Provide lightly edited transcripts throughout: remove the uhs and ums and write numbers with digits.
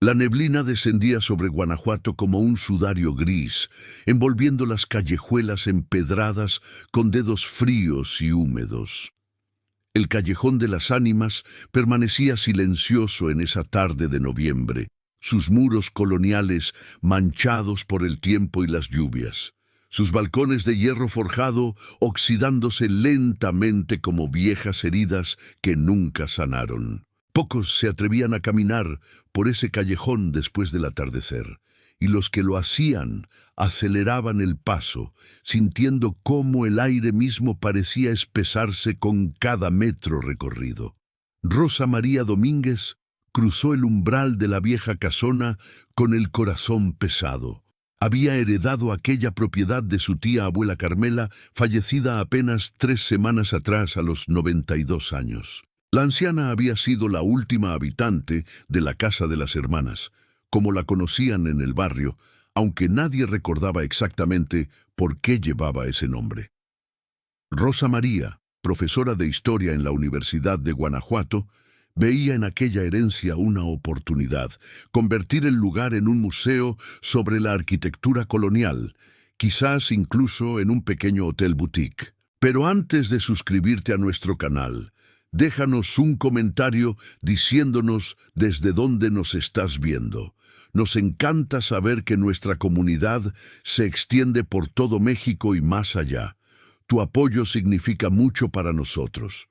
La neblina descendía sobre Guanajuato como un sudario gris, envolviendo las callejuelas empedradas con dedos fríos y húmedos. El Callejón de las Ánimas permanecía silencioso en esa tarde de noviembre, sus muros coloniales manchados por el tiempo y las lluvias, sus balcones de hierro forjado oxidándose lentamente como viejas heridas que nunca sanaron. Pocos se atrevían a caminar por ese callejón después del atardecer, y los que lo hacían aceleraban el paso, sintiendo cómo el aire mismo parecía espesarse con cada metro recorrido. Rosa María Domínguez cruzó el umbral de la vieja casona con el corazón pesado. Había heredado aquella propiedad de su tía abuela Carmela, fallecida apenas 3 semanas atrás a los 92 años. La anciana había sido la última habitante de la casa de las hermanas, como la conocían en el barrio, aunque nadie recordaba exactamente por qué llevaba ese nombre. Rosa María, profesora de historia en la Universidad de Guanajuato, veía en aquella herencia una oportunidad, convertir el lugar en un museo sobre la arquitectura colonial, quizás incluso en un pequeño hotel boutique. Pero antes de suscribirte a nuestro canal, déjanos un comentario diciéndonos desde dónde nos estás viendo. Nos encanta saber que nuestra comunidad se extiende por todo México y más allá. Tu apoyo significa mucho para nosotros.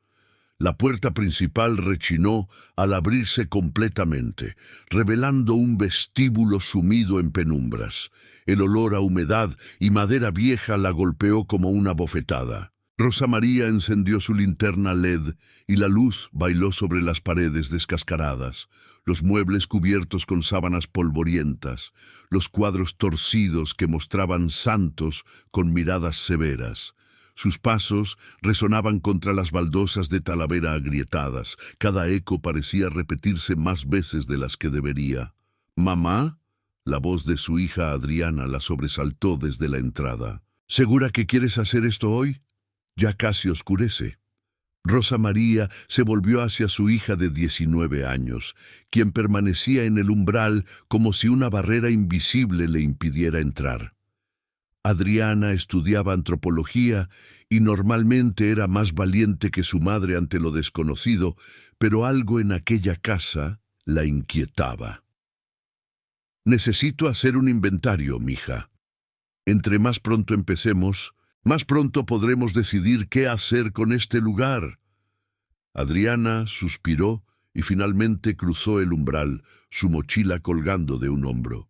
La puerta principal rechinó al abrirse completamente, revelando un vestíbulo sumido en penumbras. El olor a humedad y madera vieja la golpeó como una bofetada. Rosa María encendió su linterna LED y la luz bailó sobre las paredes descascaradas, los muebles cubiertos con sábanas polvorientas, los cuadros torcidos que mostraban santos con miradas severas. Sus pasos resonaban contra las baldosas de Talavera agrietadas. Cada eco parecía repetirse más veces de las que debería. «¿Mamá?» La voz de su hija Adriana la sobresaltó desde la entrada. «¿Segura que quieres hacer esto hoy? Ya casi oscurece». Rosa María se volvió hacia su hija de 19 años, quien permanecía en el umbral como si una barrera invisible le impidiera entrar. Adriana estudiaba antropología y normalmente era más valiente que su madre ante lo desconocido, pero algo en aquella casa la inquietaba. «Necesito hacer un inventario, mija. Entre más pronto empecemos, más pronto podremos decidir qué hacer con este lugar». Adriana suspiró y finalmente cruzó el umbral, su mochila colgando de un hombro.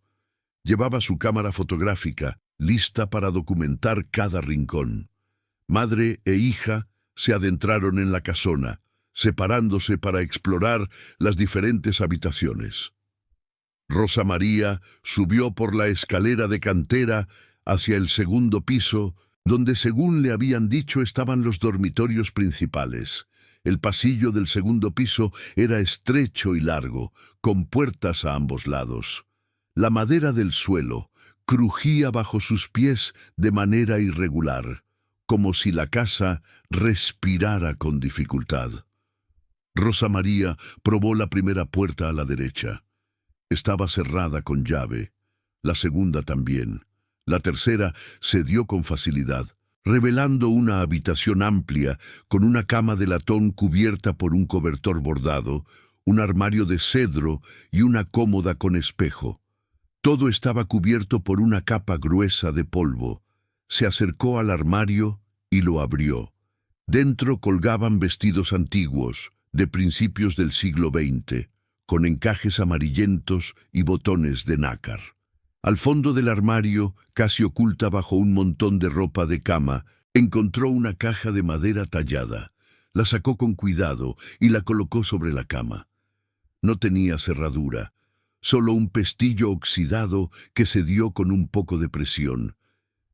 Llevaba su cámara fotográfica, lista para documentar cada rincón. Madre e hija se adentraron en la casona, separándose para explorar las diferentes habitaciones. Rosa María subió por la escalera de cantera hacia el segundo piso, donde según le habían dicho estaban los dormitorios principales. El pasillo del segundo piso era estrecho y largo, con puertas a ambos lados. La madera del suelo crujía bajo sus pies de manera irregular, como si la casa respirara con dificultad. Rosa María probó la primera puerta a la derecha. Estaba cerrada con llave. La segunda también. La tercera se dio con facilidad, revelando una habitación amplia con una cama de latón cubierta por un cobertor bordado, un armario de cedro y una cómoda con espejo. Todo estaba cubierto por una capa gruesa de polvo. Se acercó al armario y lo abrió. Dentro colgaban vestidos antiguos, de principios del siglo XX, con encajes amarillentos y botones de nácar. Al fondo del armario, casi oculta bajo un montón de ropa de cama, encontró una caja de madera tallada. La sacó con cuidado y la colocó sobre la cama. No tenía cerradura, solo un pestillo oxidado que se dio con un poco de presión.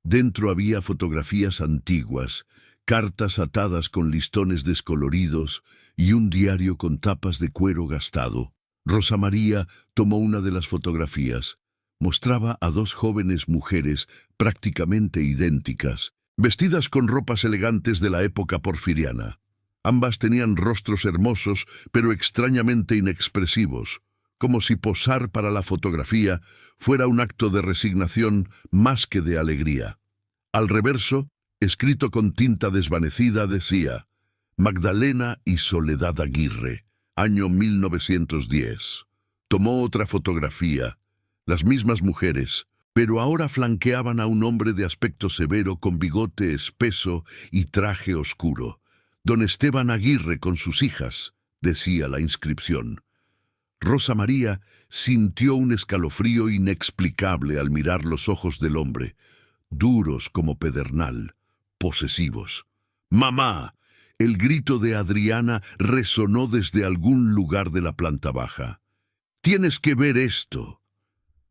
Dentro había fotografías antiguas, cartas atadas con listones descoloridos y un diario con tapas de cuero gastado. Rosa María tomó una de las fotografías. Mostraba a 2 jóvenes mujeres prácticamente idénticas, vestidas con ropas elegantes de la época porfiriana. Ambas tenían rostros hermosos, pero extrañamente inexpresivos, como si posar para la fotografía fuera un acto de resignación más que de alegría. Al reverso, escrito con tinta desvanecida, decía: Magdalena y Soledad Aguirre, año 1910. Tomó otra fotografía, las mismas mujeres, pero ahora flanqueaban a un hombre de aspecto severo con bigote espeso y traje oscuro. Don Esteban Aguirre con sus hijas, decía la inscripción. Rosa María sintió un escalofrío inexplicable al mirar los ojos del hombre, duros como pedernal, posesivos. ¡Mamá! El grito de Adriana resonó desde algún lugar de la planta baja. ¡Tienes que ver esto!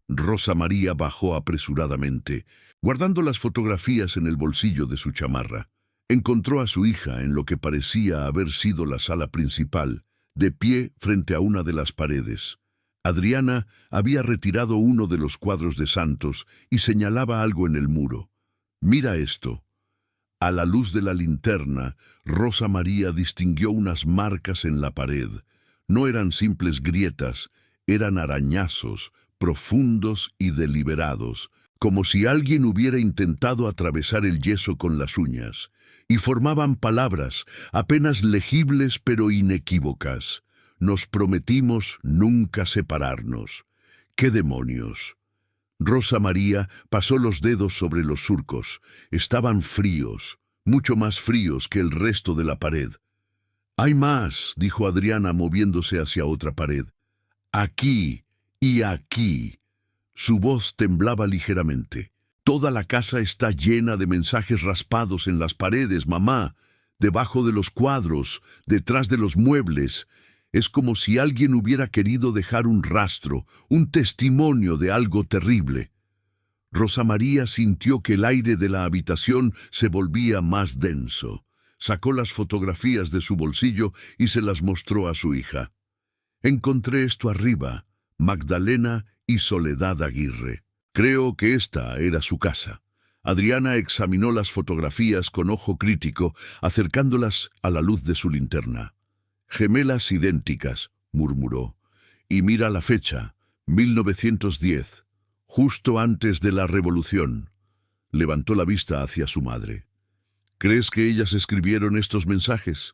Rosa María bajó apresuradamente, guardando las fotografías en el bolsillo de su chamarra. Encontró a su hija en lo que parecía haber sido la sala principal, de pie frente a una de las paredes. Adriana había retirado uno de los cuadros de santos y señalaba algo en el muro. «Mira esto». A la luz de la linterna, Rosa María distinguió unas marcas en la pared. No eran simples grietas, eran arañazos, profundos y deliberados, como si alguien hubiera intentado atravesar el yeso con las uñas, y formaban palabras, apenas legibles pero inequívocas. Nos prometimos nunca separarnos. ¡Qué demonios! Rosa María pasó los dedos sobre los surcos. Estaban fríos, mucho más fríos que el resto de la pared. «Hay más», dijo Adriana moviéndose hacia otra pared. «Aquí y aquí». Su voz temblaba ligeramente. «Toda la casa está llena de mensajes raspados en las paredes, mamá, debajo de los cuadros, detrás de los muebles. Es como si alguien hubiera querido dejar un rastro, un testimonio de algo terrible». Rosa María sintió que el aire de la habitación se volvía más denso. Sacó las fotografías de su bolsillo y se las mostró a su hija. «Encontré esto arriba, Magdalena y Soledad Aguirre. Creo que esta era su casa». Adriana examinó las fotografías con ojo crítico, acercándolas a la luz de su linterna. «Gemelas idénticas», murmuró. «Y mira la fecha, 1910, justo antes de la Revolución». Levantó la vista hacia su madre. «¿Crees que ellas escribieron estos mensajes?»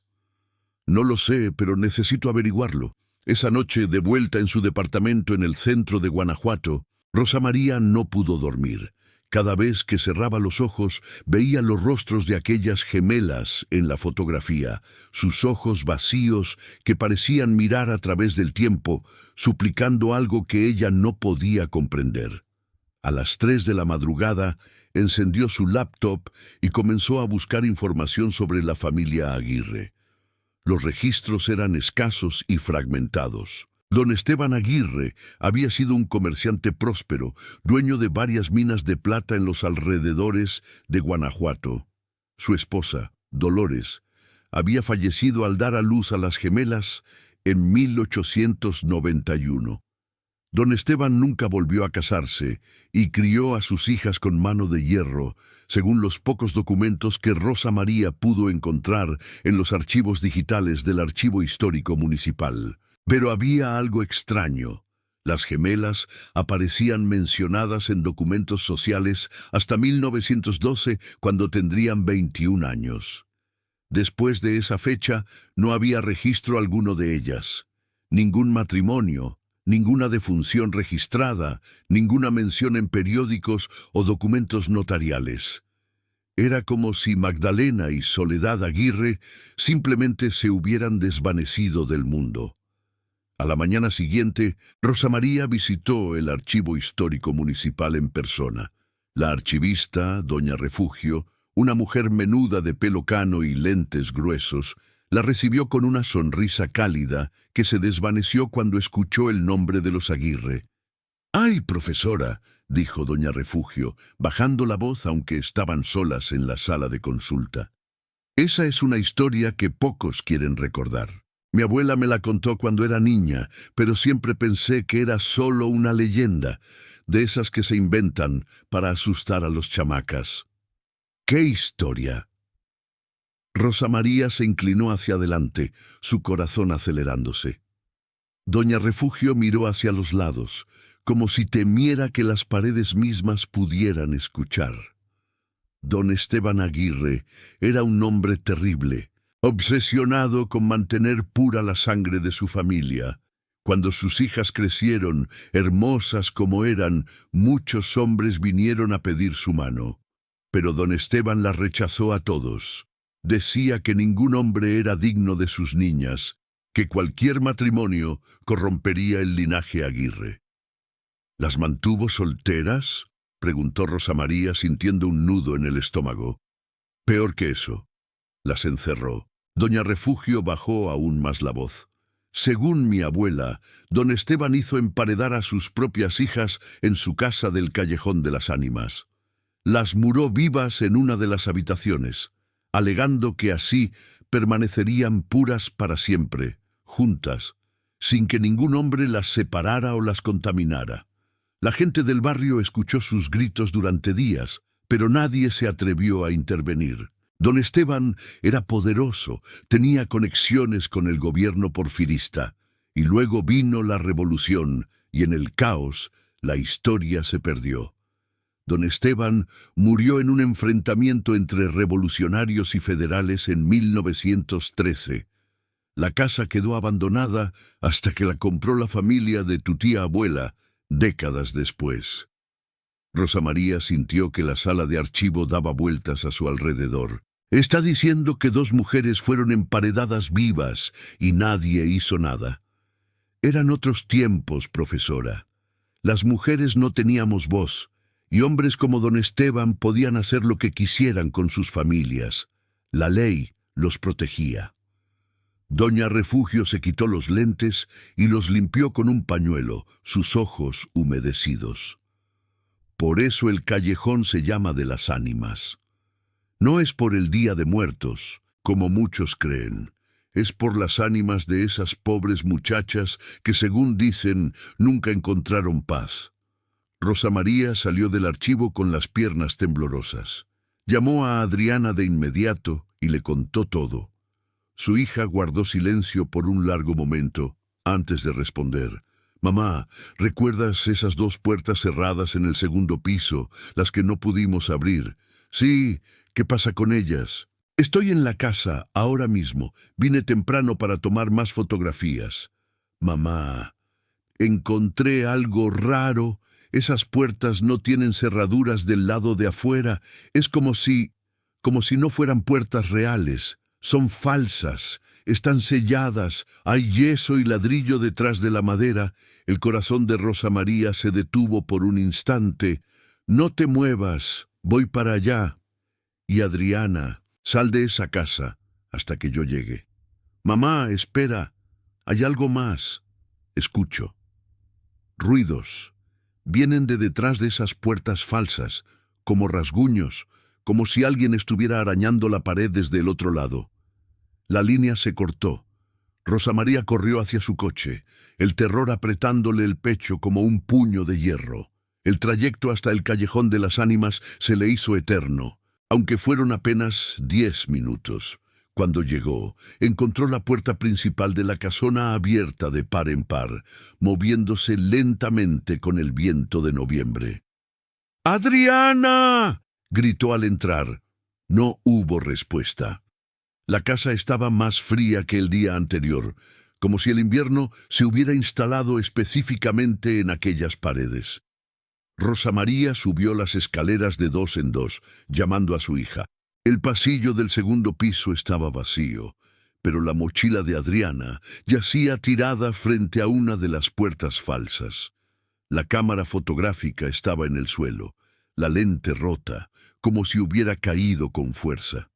«No lo sé, pero necesito averiguarlo». Esa noche, de vuelta en su departamento en el centro de Guanajuato, Rosa María no pudo dormir. Cada vez que cerraba los ojos, veía los rostros de aquellas gemelas en la fotografía, sus ojos vacíos que parecían mirar a través del tiempo, suplicando algo que ella no podía comprender. A las 3 de la madrugada, encendió su laptop y comenzó a buscar información sobre la familia Aguirre. Los registros eran escasos y fragmentados. Don Esteban Aguirre había sido un comerciante próspero, dueño de varias minas de plata en los alrededores de Guanajuato. Su esposa, Dolores, había fallecido al dar a luz a las gemelas en 1891. Don Esteban nunca volvió a casarse y crió a sus hijas con mano de hierro, según los pocos documentos que Rosa María pudo encontrar en los archivos digitales del Archivo Histórico Municipal. Pero había algo extraño. Las gemelas aparecían mencionadas en documentos sociales hasta 1912, cuando tendrían 21 años. Después de esa fecha, no había registro alguno de ellas. Ningún matrimonio, ninguna defunción registrada, ninguna mención en periódicos o documentos notariales. Era como si Magdalena y Soledad Aguirre simplemente se hubieran desvanecido del mundo. A la mañana siguiente, Rosa María visitó el Archivo Histórico Municipal en persona. La archivista, doña Refugio, una mujer menuda de pelo cano y lentes gruesos, la recibió con una sonrisa cálida que se desvaneció cuando escuchó el nombre de los Aguirre. «¡Ay, profesora!», dijo doña Refugio, bajando la voz aunque estaban solas en la sala de consulta. «Esa es una historia que pocos quieren recordar. Mi abuela me la contó cuando era niña, pero siempre pensé que era solo una leyenda, de esas que se inventan para asustar a los chamacas». «¿Qué historia?». Rosa María se inclinó hacia adelante, su corazón acelerándose. Doña Refugio miró hacia los lados, como si temiera que las paredes mismas pudieran escuchar. Don Esteban Aguirre era un hombre terrible, obsesionado con mantener pura la sangre de su familia. Cuando sus hijas crecieron, hermosas como eran, muchos hombres vinieron a pedir su mano. Pero don Esteban las rechazó a todos. Decía que ningún hombre era digno de sus niñas, que cualquier matrimonio corrompería el linaje Aguirre. ¿Las mantuvo solteras?, preguntó Rosa María sintiendo un nudo en el estómago. Peor que eso, las encerró. Doña Refugio bajó aún más la voz. Según mi abuela, don Esteban hizo emparedar a sus propias hijas en su casa del Callejón de las Ánimas. Las muró vivas en una de las habitaciones, alegando que así permanecerían puras para siempre, juntas, sin que ningún hombre las separara o las contaminara. La gente del barrio escuchó sus gritos durante días, pero nadie se atrevió a intervenir. Don Esteban era poderoso, tenía conexiones con el gobierno porfirista, y luego vino la revolución, y en el caos la historia se perdió. Don Esteban murió en un enfrentamiento entre revolucionarios y federales en 1913. La casa quedó abandonada hasta que la compró la familia de tu tía abuela, décadas después. Rosa María sintió que la sala de archivo daba vueltas a su alrededor. Está diciendo que 2 mujeres fueron emparedadas vivas y nadie hizo nada. Eran otros tiempos, profesora. Las mujeres no teníamos voz, y hombres como don Esteban podían hacer lo que quisieran con sus familias. La ley los protegía. Doña Refugio se quitó los lentes y los limpió con un pañuelo, sus ojos humedecidos. Por eso el callejón se llama de las ánimas. No es por el Día de Muertos, como muchos creen. Es por las ánimas de esas pobres muchachas que, según dicen, nunca encontraron paz. Rosa María salió del archivo con las piernas temblorosas. Llamó a Adriana de inmediato y le contó todo. Su hija guardó silencio por un largo momento, antes de responder. «Mamá, ¿recuerdas esas 2 puertas cerradas en el segundo piso, las que no pudimos abrir?» «Sí, ¿qué pasa con ellas?» «Estoy en la casa, ahora mismo. Vine temprano para tomar más fotografías». «Mamá, encontré algo raro. Esas puertas no tienen cerraduras del lado de afuera. Es como si no fueran puertas reales. Son falsas, están selladas, hay yeso y ladrillo detrás de la madera». El corazón de Rosa María se detuvo por un instante. «No te muevas, voy para allá». «Y Adriana, sal de esa casa hasta que yo llegue». «Mamá, espera, hay algo más». «Escucho». Ruidos. Vienen de detrás de esas puertas falsas, como rasguños, como si alguien estuviera arañando la pared desde el otro lado. La línea se cortó. Rosa María corrió hacia su coche, el terror apretándole el pecho como un puño de hierro. El trayecto hasta el Callejón de las Ánimas se le hizo eterno, aunque fueron apenas 10 minutos. Cuando llegó, encontró la puerta principal de la casona abierta de par en par, moviéndose lentamente con el viento de noviembre. «¡Adriana!», gritó al entrar. No hubo respuesta. La casa estaba más fría que el día anterior, como si el invierno se hubiera instalado específicamente en aquellas paredes. Rosa María subió las escaleras de 2 en 2, llamando a su hija. El pasillo del segundo piso estaba vacío, pero la mochila de Adriana yacía tirada frente a una de las puertas falsas. La cámara fotográfica estaba en el suelo, la lente rota, como si hubiera caído con fuerza.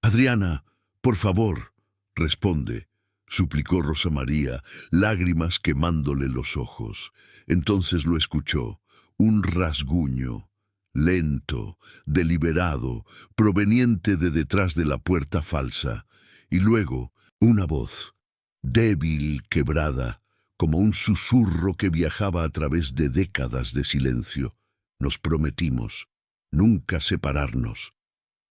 «Adriana, por favor, responde», suplicó Rosa María, lágrimas quemándole los ojos. Entonces lo escuchó, un rasguño, lento, deliberado, proveniente de detrás de la puerta falsa, y luego una voz, débil, quebrada, como un susurro que viajaba a través de décadas de silencio. «Nos prometimos nunca separarnos».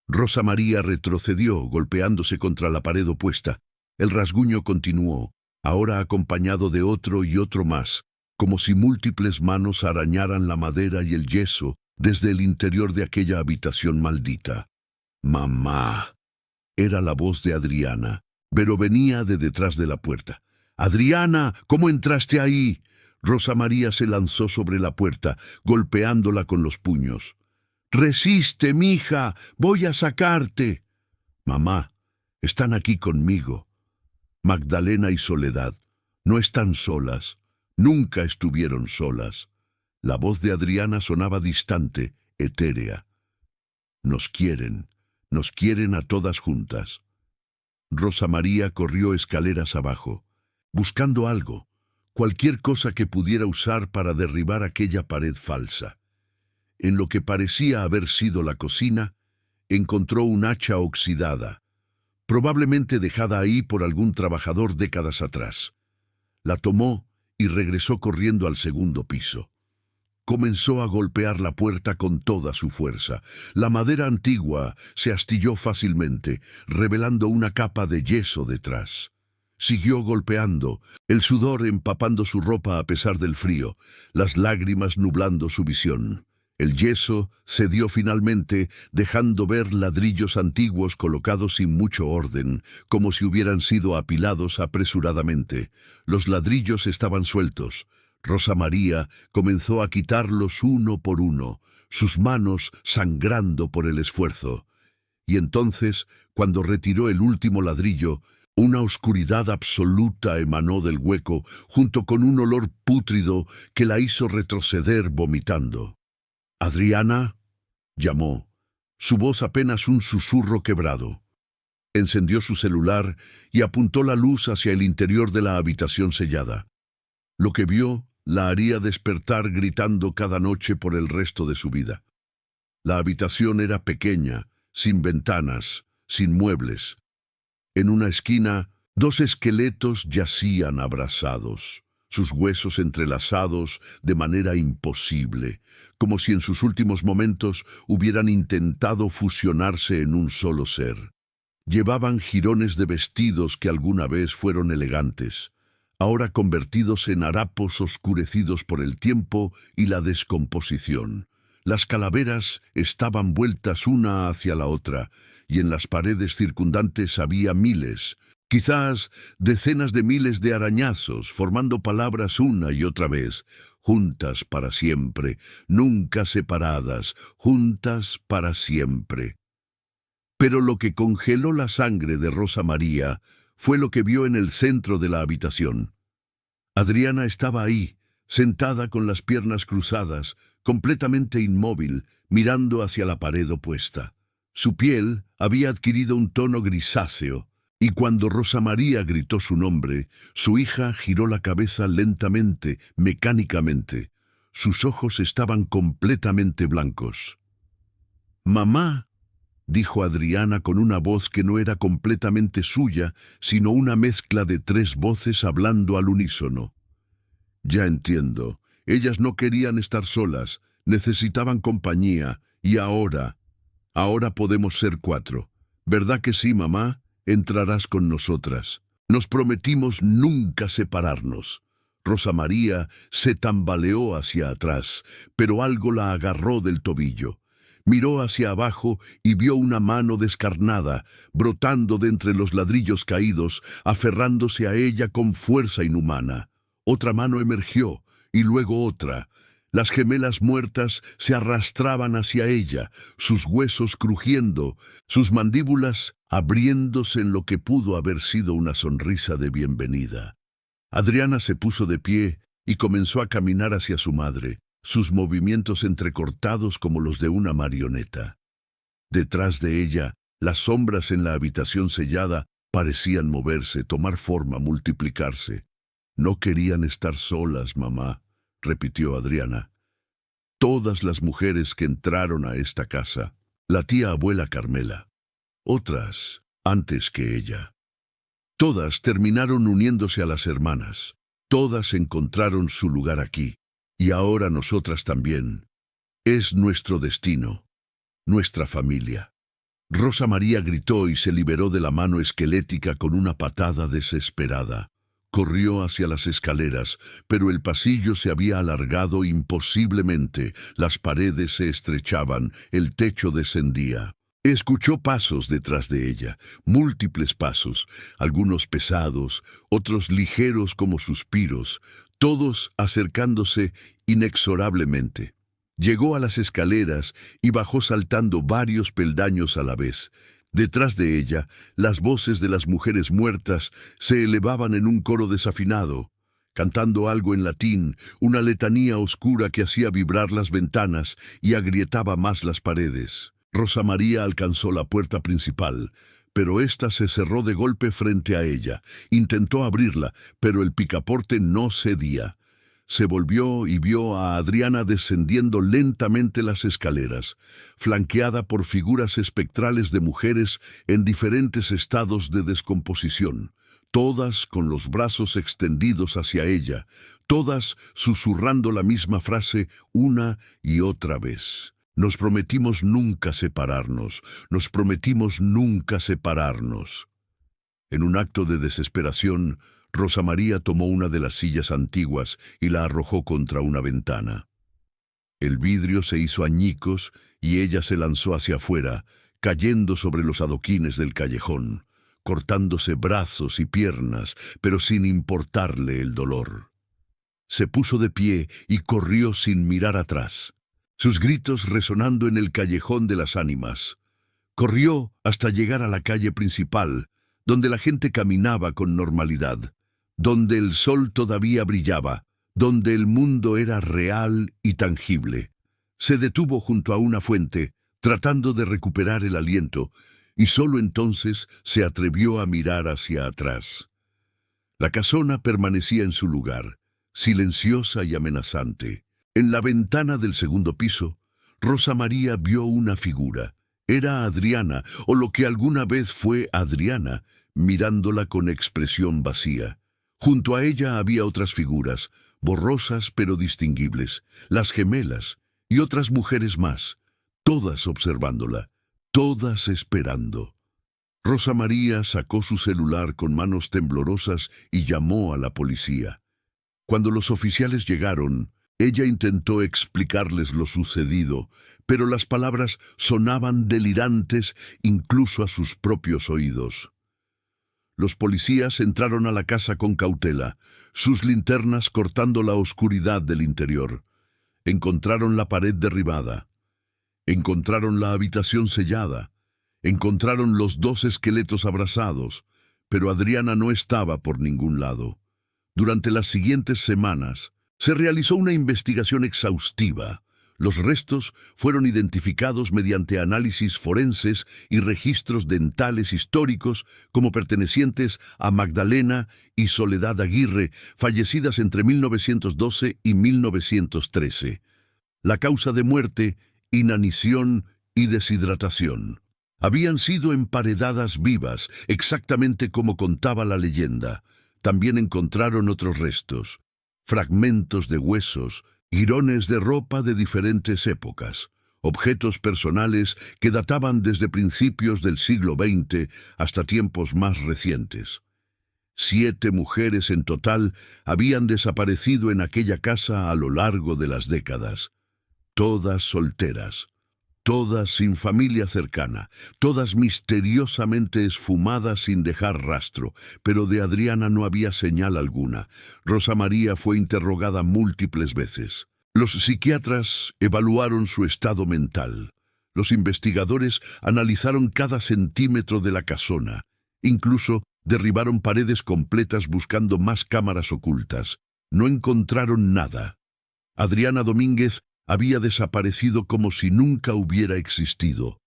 Rosa María retrocedió, golpeándose contra la pared opuesta. El rasguño continuó, ahora acompañado de otro y otro más, como si múltiples manos arañaran la madera y el yeso desde el interior de aquella habitación maldita. «Mamá», era la voz de Adriana, pero venía de detrás de la puerta. «Adriana, ¿cómo entraste ahí?» Rosa María se lanzó sobre la puerta, golpeándola con los puños. «Resiste, mija, voy a sacarte». «Mamá, están aquí conmigo». Magdalena y Soledad no están solas, nunca estuvieron solas. La voz de Adriana sonaba distante, etérea. Nos quieren a todas juntas. Rosa María corrió escaleras abajo, buscando algo, cualquier cosa que pudiera usar para derribar aquella pared falsa. En lo que parecía haber sido la cocina, encontró un hacha oxidada, probablemente dejada ahí por algún trabajador décadas atrás. La tomó y regresó corriendo al segundo piso. Comenzó a golpear la puerta con toda su fuerza. La madera antigua se astilló fácilmente, revelando una capa de yeso detrás. Siguió golpeando, el sudor empapando su ropa a pesar del frío, las lágrimas nublando su visión. El yeso cedió finalmente, dejando ver ladrillos antiguos colocados sin mucho orden, como si hubieran sido apilados apresuradamente. Los ladrillos estaban sueltos. Rosa María comenzó a quitarlos uno por uno, sus manos sangrando por el esfuerzo. Y entonces, cuando retiró el último ladrillo, una oscuridad absoluta emanó del hueco, junto con un olor pútrido que la hizo retroceder vomitando. «Adriana», llamó, su voz apenas un susurro quebrado. Encendió su celular y apuntó la luz hacia el interior de la habitación sellada. Lo que vio la haría despertar gritando cada noche por el resto de su vida. La habitación era pequeña, sin ventanas, sin muebles. En una esquina, dos esqueletos yacían abrazados, sus huesos entrelazados de manera imposible, como si en sus últimos momentos hubieran intentado fusionarse en un solo ser. Llevaban jirones de vestidos que alguna vez fueron elegantes, ahora convertidos en harapos oscurecidos por el tiempo y la descomposición. Las calaveras estaban vueltas una hacia la otra, y en las paredes circundantes había miles, quizás decenas de miles de arañazos, formando palabras una y otra vez, juntas para siempre, nunca separadas, juntas para siempre. Pero lo que congeló la sangre de Rosa María fue lo que vio en el centro de la habitación. Adriana estaba ahí, sentada con las piernas cruzadas, completamente inmóvil, mirando hacia la pared opuesta. Su piel había adquirido un tono grisáceo, y cuando Rosa María gritó su nombre, su hija giró la cabeza lentamente, mecánicamente. Sus ojos estaban completamente blancos. «Mamá», dijo Adriana con una voz que no era completamente suya, sino una mezcla de tres voces hablando al unísono. «Ya entiendo. Ellas no querían estar solas, necesitaban compañía, y ahora podemos ser 4. ¿Verdad que sí, mamá? Entrarás con nosotras. Nos prometimos nunca separarnos». Rosa María se tambaleó hacia atrás, pero algo la agarró del tobillo. Miró hacia abajo y vio una mano descarnada, brotando de entre los ladrillos caídos, aferrándose a ella con fuerza inhumana. Otra mano emergió, y luego otra. Las gemelas muertas se arrastraban hacia ella, sus huesos crujiendo, sus mandíbulas abriéndose en lo que pudo haber sido una sonrisa de bienvenida. Adriana se puso de pie y comenzó a caminar hacia su madre, sus movimientos entrecortados como los de una marioneta. Detrás de ella, las sombras en la habitación sellada parecían moverse, tomar forma, multiplicarse. «No querían estar solas, mamá», repitió Adriana. «Todas las mujeres que entraron a esta casa, la tía abuela Carmela, otras antes que ella. Todas terminaron uniéndose a las hermanas, todas encontraron su lugar aquí, y ahora nosotras también. Es nuestro destino, nuestra familia». Rosa María gritó y se liberó de la mano esquelética con una patada desesperada. Corrió hacia las escaleras, pero el pasillo se había alargado imposiblemente, las paredes se estrechaban, el techo descendía. Escuchó pasos detrás de ella, múltiples pasos, algunos pesados, otros ligeros como suspiros, todos acercándose inexorablemente. Llegó a las escaleras y bajó saltando varios peldaños a la vez. Detrás de ella, las voces de las mujeres muertas se elevaban en un coro desafinado, cantando algo en latín, una letanía oscura que hacía vibrar las ventanas y agrietaba más las paredes. Rosa María alcanzó la puerta principal, pero ésta se cerró de golpe frente a ella. Intentó abrirla, pero el picaporte no cedía. Se volvió y vio a Adriana descendiendo lentamente las escaleras, flanqueada por figuras espectrales de mujeres en diferentes estados de descomposición, todas con los brazos extendidos hacia ella, todas susurrando la misma frase una y otra vez. Nos prometimos nunca separarnos, nos prometimos nunca separarnos. En un acto de desesperación, Rosa María tomó una de las sillas antiguas y la arrojó contra una ventana. El vidrio se hizo añicos y ella se lanzó hacia afuera, cayendo sobre los adoquines del callejón, cortándose brazos y piernas, pero sin importarle el dolor. Se puso de pie y corrió sin mirar atrás, sus gritos resonando en el callejón de las ánimas. Corrió hasta llegar a la calle principal, donde la gente caminaba con normalidad, donde el sol todavía brillaba, donde el mundo era real y tangible. Se detuvo junto a una fuente, tratando de recuperar el aliento, y solo entonces se atrevió a mirar hacia atrás. La casona permanecía en su lugar, silenciosa y amenazante. En la ventana del segundo piso, Rosa María vio una figura. Era Adriana, o lo que alguna vez fue Adriana, mirándola con expresión vacía. Junto a ella había otras figuras, borrosas pero distinguibles, las gemelas y otras mujeres más, todas observándola, todas esperando. Rosa María sacó su celular con manos temblorosas y llamó a la policía. Cuando los oficiales llegaron, ella intentó explicarles lo sucedido, pero las palabras sonaban delirantes incluso a sus propios oídos. Los policías entraron a la casa con cautela, sus linternas cortando la oscuridad del interior. Encontraron la pared derribada. Encontraron la habitación sellada. Encontraron los dos esqueletos abrazados, pero Adriana no estaba por ningún lado. Durante las siguientes semanas, se realizó una investigación exhaustiva. Los restos fueron identificados mediante análisis forenses y registros dentales históricos como pertenecientes a Magdalena y Soledad Aguirre, fallecidas entre 1912 y 1913. La causa de muerte, inanición y deshidratación. Habían sido emparedadas vivas, exactamente como contaba la leyenda. También encontraron otros restos, fragmentos de huesos, jirones de ropa de diferentes épocas, objetos personales que databan desde principios del siglo XX hasta tiempos más recientes. 7 mujeres en total habían desaparecido en aquella casa a lo largo de las décadas, todas solteras, todas sin familia cercana, todas misteriosamente esfumadas sin dejar rastro, pero de Adriana no había señal alguna. Rosa María fue interrogada múltiples veces. Los psiquiatras evaluaron su estado mental. Los investigadores analizaron cada centímetro de la casona. Incluso derribaron paredes completas buscando más cámaras ocultas. No encontraron nada. Adriana Domínguez había desaparecido como si nunca hubiera existido.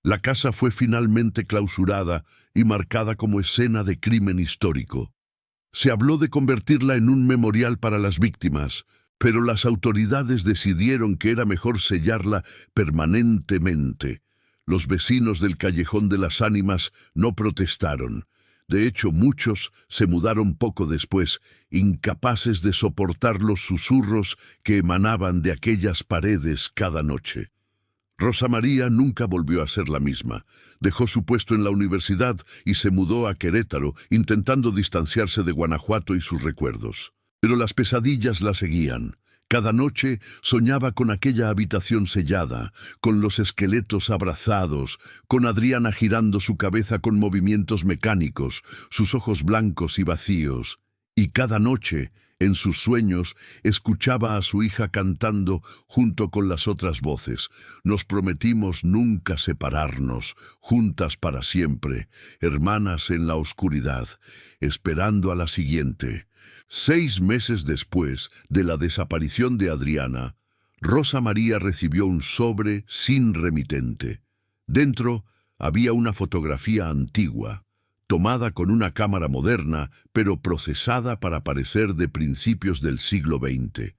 La casa fue finalmente clausurada y marcada como escena de crimen histórico. Se habló de convertirla en un memorial para las víctimas, pero las autoridades decidieron que era mejor sellarla permanentemente. Los vecinos del Callejón de las Ánimas no protestaron. De hecho, muchos se mudaron poco después, incapaces de soportar los susurros que emanaban de aquellas paredes cada noche. Rosa María nunca volvió a ser la misma. Dejó su puesto en la universidad y se mudó a Querétaro, intentando distanciarse de Guanajuato y sus recuerdos. Pero las pesadillas la seguían. Cada noche soñaba con aquella habitación sellada, con los esqueletos abrazados, con Adriana girando su cabeza con movimientos mecánicos, sus ojos blancos y vacíos. Y cada noche, en sus sueños, escuchaba a su hija cantando junto con las otras voces. Nos prometimos nunca separarnos, juntas para siempre, hermanas en la oscuridad, esperando a la siguiente. 6 meses después de la desaparición de Adriana, Rosa María recibió un sobre sin remitente. Dentro había una fotografía antigua, tomada con una cámara moderna, pero procesada para parecer de principios del siglo XX.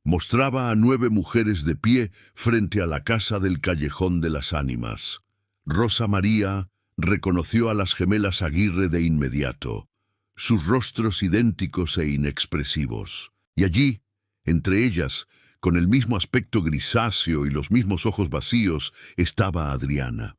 Mostraba a 9 mujeres de pie frente a la casa del Callejón de las Ánimas. Rosa María reconoció a las gemelas Aguirre de inmediato, sus rostros idénticos e inexpresivos. Y allí, entre ellas, con el mismo aspecto grisáceo y los mismos ojos vacíos, estaba Adriana.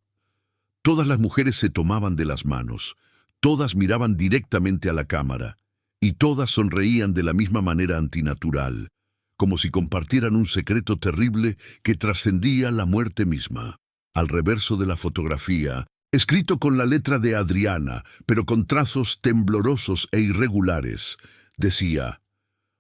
Todas las mujeres se tomaban de las manos, todas miraban directamente a la cámara, y todas sonreían de la misma manera antinatural, como si compartieran un secreto terrible que trascendía la muerte misma. Al reverso de la fotografía, escrito con la letra de Adriana, pero con trazos temblorosos e irregulares, decía: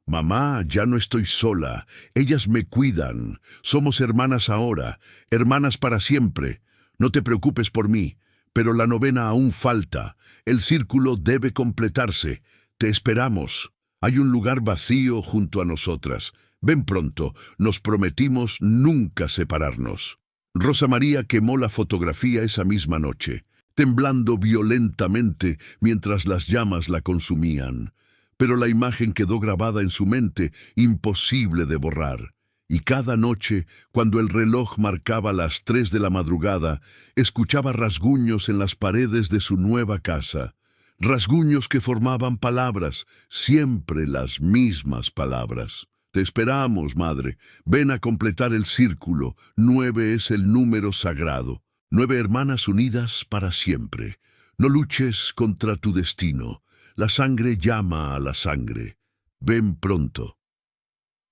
«Mamá, ya no estoy sola, ellas me cuidan, somos hermanas ahora, hermanas para siempre. No te preocupes por mí, pero la novena aún falta, el círculo debe completarse, te esperamos. Hay un lugar vacío junto a nosotras. Ven pronto, nos prometimos nunca separarnos». Rosa María quemó la fotografía esa misma noche, temblando violentamente mientras las llamas la consumían. Pero la imagen quedó grabada en su mente, imposible de borrar. Y cada noche, cuando el reloj marcaba las 3 de la madrugada, escuchaba rasguños en las paredes de su nueva casa. Rasguños que formaban palabras, siempre las mismas palabras. «Te esperamos, madre. Ven a completar el círculo. 9 es el número sagrado. 9 hermanas unidas para siempre. No luches contra tu destino. La sangre llama a la sangre. Ven pronto».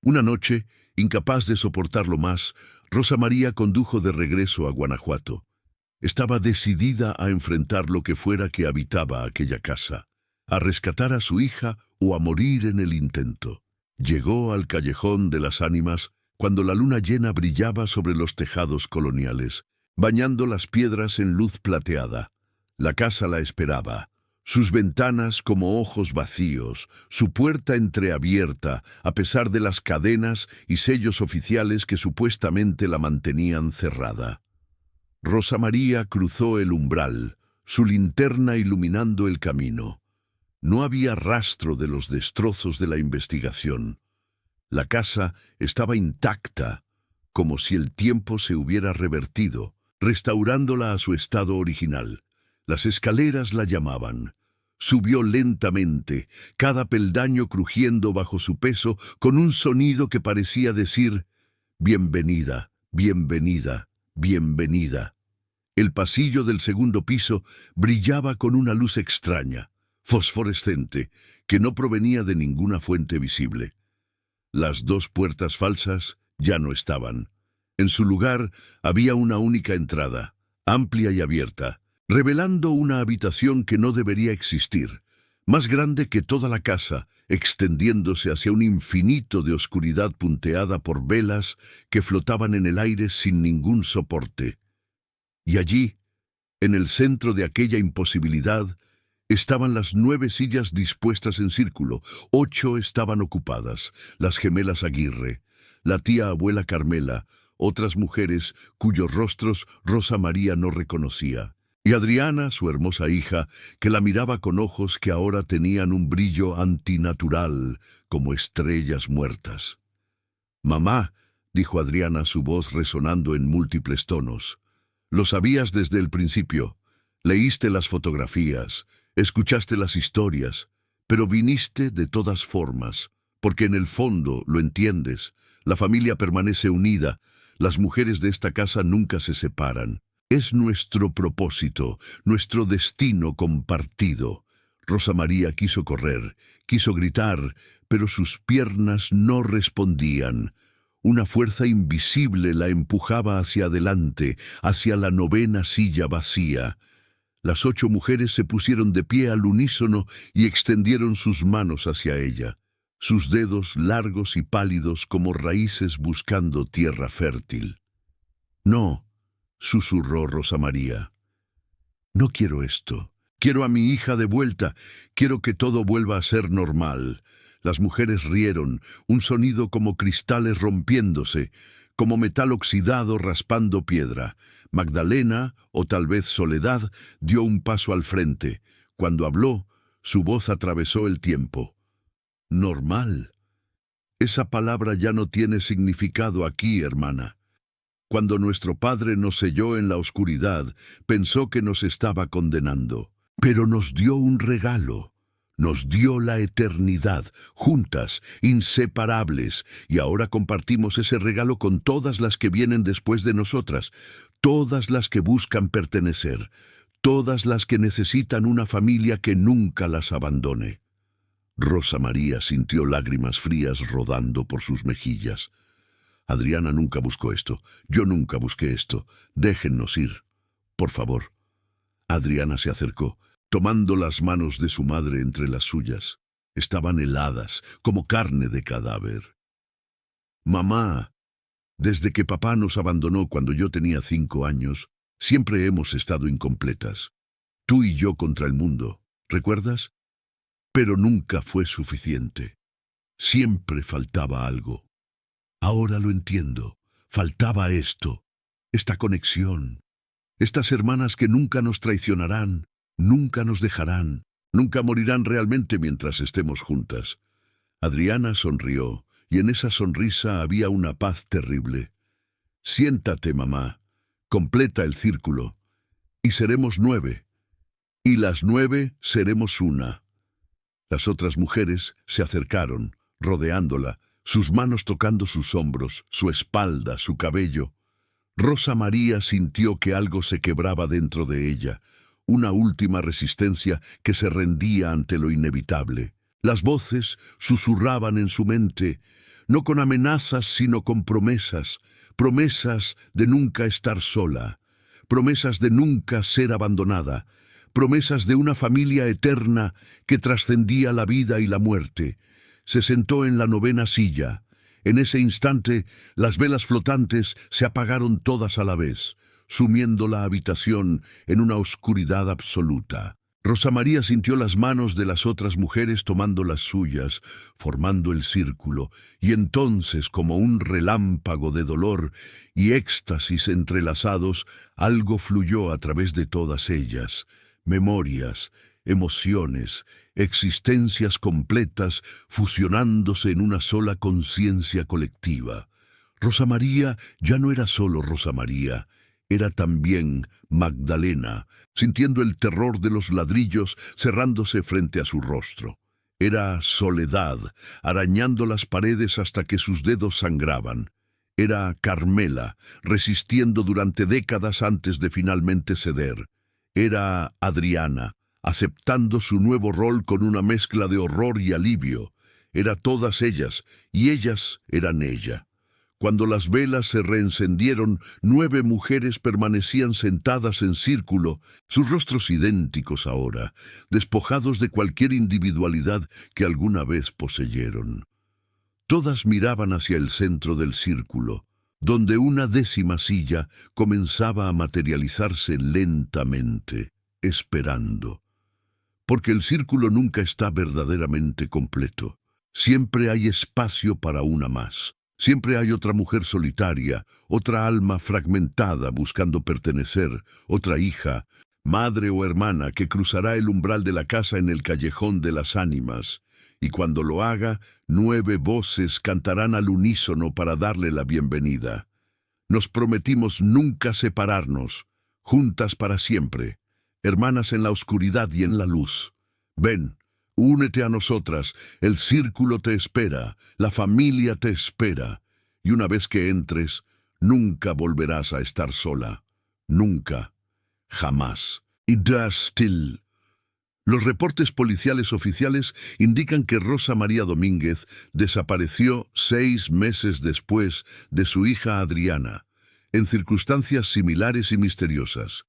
Una noche, incapaz de soportarlo más, Rosa María condujo de regreso a Guanajuato. Estaba decidida a enfrentar lo que fuera que habitaba aquella casa, a rescatar a su hija o a morir en el intento. Llegó al Callejón de las Ánimas cuando la luna llena brillaba sobre los tejados coloniales, bañando las piedras en luz plateada. La casa la esperaba, sus ventanas como ojos vacíos, su puerta entreabierta a pesar de las cadenas y sellos oficiales que supuestamente la mantenían cerrada. Rosa María cruzó el umbral, su linterna iluminando el camino. No había rastro de los destrozos de la investigación. La casa estaba intacta, como si el tiempo se hubiera revertido, restaurándola a su estado original. Las escaleras la llamaban. Subió lentamente, cada peldaño crujiendo bajo su peso con un sonido que parecía decir: «Bienvenida, bienvenida, bienvenida». El pasillo del segundo piso brillaba con una luz extraña, fosforescente, que no provenía de ninguna fuente visible. Las 2 puertas falsas ya no estaban. En su lugar había una única entrada, amplia y abierta, revelando una habitación que no debería existir, más grande que toda la casa, extendiéndose hacia un infinito de oscuridad punteada por velas que flotaban en el aire sin ningún soporte. Y allí, en el centro de aquella imposibilidad, estaban las 9 sillas dispuestas en círculo. 8 estaban ocupadas, las gemelas Aguirre, la tía abuela Carmela, otras mujeres cuyos rostros Rosa María no reconocía, y Adriana, su hermosa hija, que la miraba con ojos que ahora tenían un brillo antinatural, como estrellas muertas. «Mamá», dijo Adriana, su voz resonando en múltiples tonos, «lo sabías desde el principio. Leíste las fotografías, escuchaste las historias, pero viniste de todas formas, porque en el fondo, lo entiendes, la familia permanece unida, Las mujeres de esta casa nunca se separan. Es nuestro propósito, nuestro destino compartido. Rosa María quiso correr, quiso gritar, pero sus piernas no respondían. Una fuerza invisible la empujaba hacia adelante, hacia la novena silla vacía. Las 8 mujeres se pusieron de pie al unísono y extendieron sus manos hacia ella, sus dedos largos y pálidos como raíces buscando tierra fértil. «No», susurró Rosa María. «No quiero esto. Quiero a mi hija de vuelta. Quiero que todo vuelva a ser normal». Las mujeres rieron, un sonido como cristales rompiéndose, como metal oxidado raspando piedra. Magdalena, o tal vez Soledad, dio un paso al frente. Cuando habló, su voz atravesó el tiempo. «Normal. Esa palabra ya no tiene significado aquí, hermana. Cuando nuestro padre nos selló en la oscuridad, pensó que nos estaba condenando. Pero nos dio un regalo. Nos dio la eternidad, juntas, inseparables, y ahora compartimos ese regalo con todas las que vienen después de nosotras, todas las que buscan pertenecer, todas las que necesitan una familia que nunca las abandone». Rosa María sintió lágrimas frías rodando por sus mejillas. «Adriana nunca buscó esto, yo nunca busqué esto. Déjennos ir, por favor». Adriana se acercó, tomando las manos de su madre entre las suyas. Estaban heladas, como carne de cadáver. «Mamá, desde que papá nos abandonó cuando yo tenía 5 años, siempre hemos estado incompletas. Tú y yo contra el mundo, ¿recuerdas? Pero nunca fue suficiente. Siempre faltaba algo. Ahora lo entiendo. Faltaba esto, esta conexión, estas hermanas que nunca nos traicionarán, nunca nos dejarán, nunca morirán realmente mientras estemos juntas». Adriana sonrió, y en esa sonrisa había una paz terrible. «Siéntate, mamá. Completa el círculo. Y seremos 9. Y las 9 seremos una». Las otras mujeres se acercaron, rodeándola, sus manos tocando sus hombros, su espalda, su cabello. Rosa María sintió que algo se quebraba dentro de ella, una última resistencia que se rendía ante lo inevitable. Las voces susurraban en su mente, no con amenazas sino con promesas, promesas de nunca estar sola, promesas de nunca ser abandonada, promesas de una familia eterna que trascendía la vida y la muerte. Se sentó en la novena silla. En ese instante, las velas flotantes se apagaron todas a la vez, sumiendo la habitación en una oscuridad absoluta. Rosa María sintió las manos de las otras mujeres tomando las suyas, formando el círculo, y entonces, como un relámpago de dolor y éxtasis entrelazados, algo fluyó a través de todas ellas. Memorias, emociones, existencias completas fusionándose en una sola conciencia colectiva. Rosa María ya no era solo Rosa María, era también Magdalena, sintiendo el terror de los ladrillos cerrándose frente a su rostro. Era Soledad, arañando las paredes hasta que sus dedos sangraban. Era Carmela, resistiendo durante décadas antes de finalmente ceder. Era Adriana, aceptando su nuevo rol con una mezcla de horror y alivio. Era todas ellas, y ellas eran ella. Cuando las velas se reencendieron, 9 mujeres permanecían sentadas en círculo, sus rostros idénticos ahora, despojados de cualquier individualidad que alguna vez poseyeron. Todas miraban hacia el centro del círculo, donde una 10ª silla comenzaba a materializarse lentamente, esperando. Porque el círculo nunca está verdaderamente completo. Siempre hay espacio para una más. Siempre hay otra mujer solitaria, otra alma fragmentada buscando pertenecer, otra hija, madre o hermana que cruzará el umbral de la casa en el callejón de las ánimas. Y cuando lo haga, 9 voces cantarán al unísono para darle la bienvenida. Nos prometimos nunca separarnos, juntas para siempre, hermanas en la oscuridad y en la luz. Ven, únete a nosotras, el círculo te espera, la familia te espera, y una vez que entres, Nunca volverás a estar sola. Nunca. Jamás. Y das still. Los reportes policiales oficiales indican que Rosa María Domínguez desapareció 6 meses después de su hija Adriana, en circunstancias similares y misteriosas.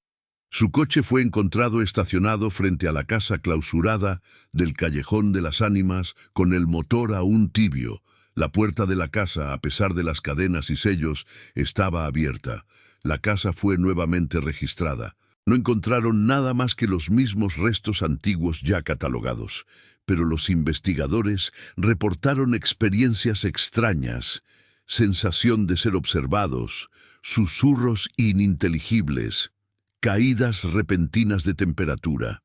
Su coche fue encontrado estacionado frente a la casa clausurada del Callejón de las Ánimas con el motor aún tibio. La puerta de la casa, a pesar de las cadenas y sellos, estaba abierta. La casa fue nuevamente registrada. No encontraron nada más que los mismos restos antiguos ya catalogados, pero los investigadores reportaron experiencias extrañas, sensación de ser observados, susurros ininteligibles, caídas repentinas de temperatura.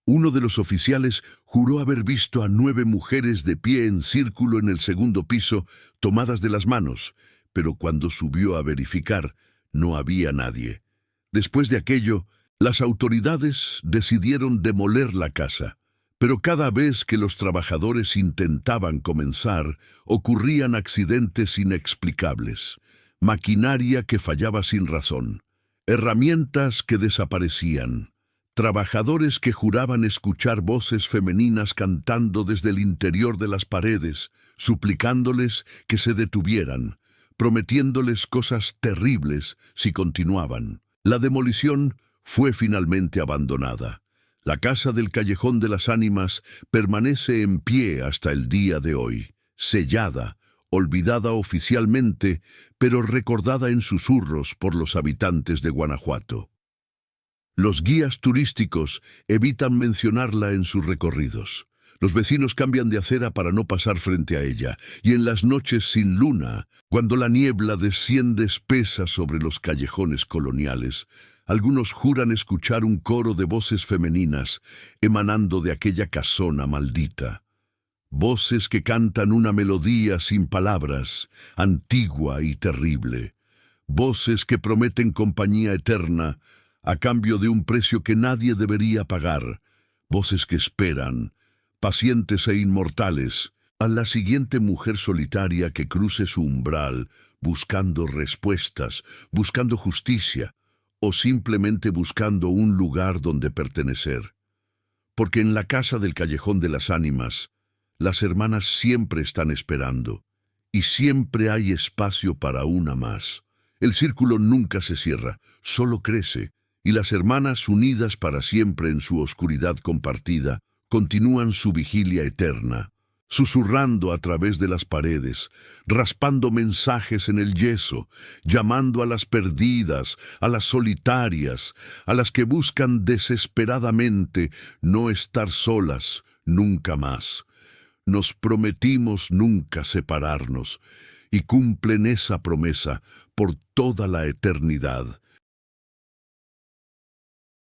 Uno de los oficiales juró haber visto a 9 mujeres de pie en círculo en el segundo piso, tomadas de las manos, pero cuando subió a verificar, no había nadie. Después de aquello, las autoridades decidieron demoler la casa, pero cada vez que los trabajadores intentaban comenzar, ocurrían accidentes inexplicables, maquinaria que fallaba sin razón, herramientas que desaparecían, trabajadores que juraban escuchar voces femeninas cantando desde el interior de las paredes, suplicándoles que se detuvieran, prometiéndoles cosas terribles si continuaban. La demolición fue finalmente abandonada. La casa del Callejón de las Ánimas permanece en pie hasta el día de hoy, sellada, olvidada oficialmente, pero recordada en susurros por los habitantes de Guanajuato. Los guías turísticos evitan mencionarla en sus recorridos. Los vecinos cambian de acera para no pasar frente a ella, y en las noches sin luna, cuando la niebla desciende espesa sobre los callejones coloniales, algunos juran escuchar un coro de voces femeninas emanando de aquella casona maldita. Voces que cantan una melodía sin palabras, antigua y terrible. Voces que prometen compañía eterna a cambio de un precio que nadie debería pagar. Voces que esperan, pacientes e inmortales, a la siguiente mujer solitaria que cruce su umbral, buscando respuestas, buscando justicia, o simplemente buscando un lugar donde pertenecer. Porque en la casa del Callejón de las Ánimas, las hermanas siempre están esperando, y siempre hay espacio para una más. El círculo nunca se cierra, solo crece, y las hermanas, unidas para siempre en su oscuridad compartida, continúan su vigilia eterna, susurrando a través de las paredes, raspando mensajes en el yeso, llamando a las perdidas, a las solitarias, a las que buscan desesperadamente no estar solas nunca más. Nos prometimos nunca separarnos, y cumplen esa promesa por toda la eternidad.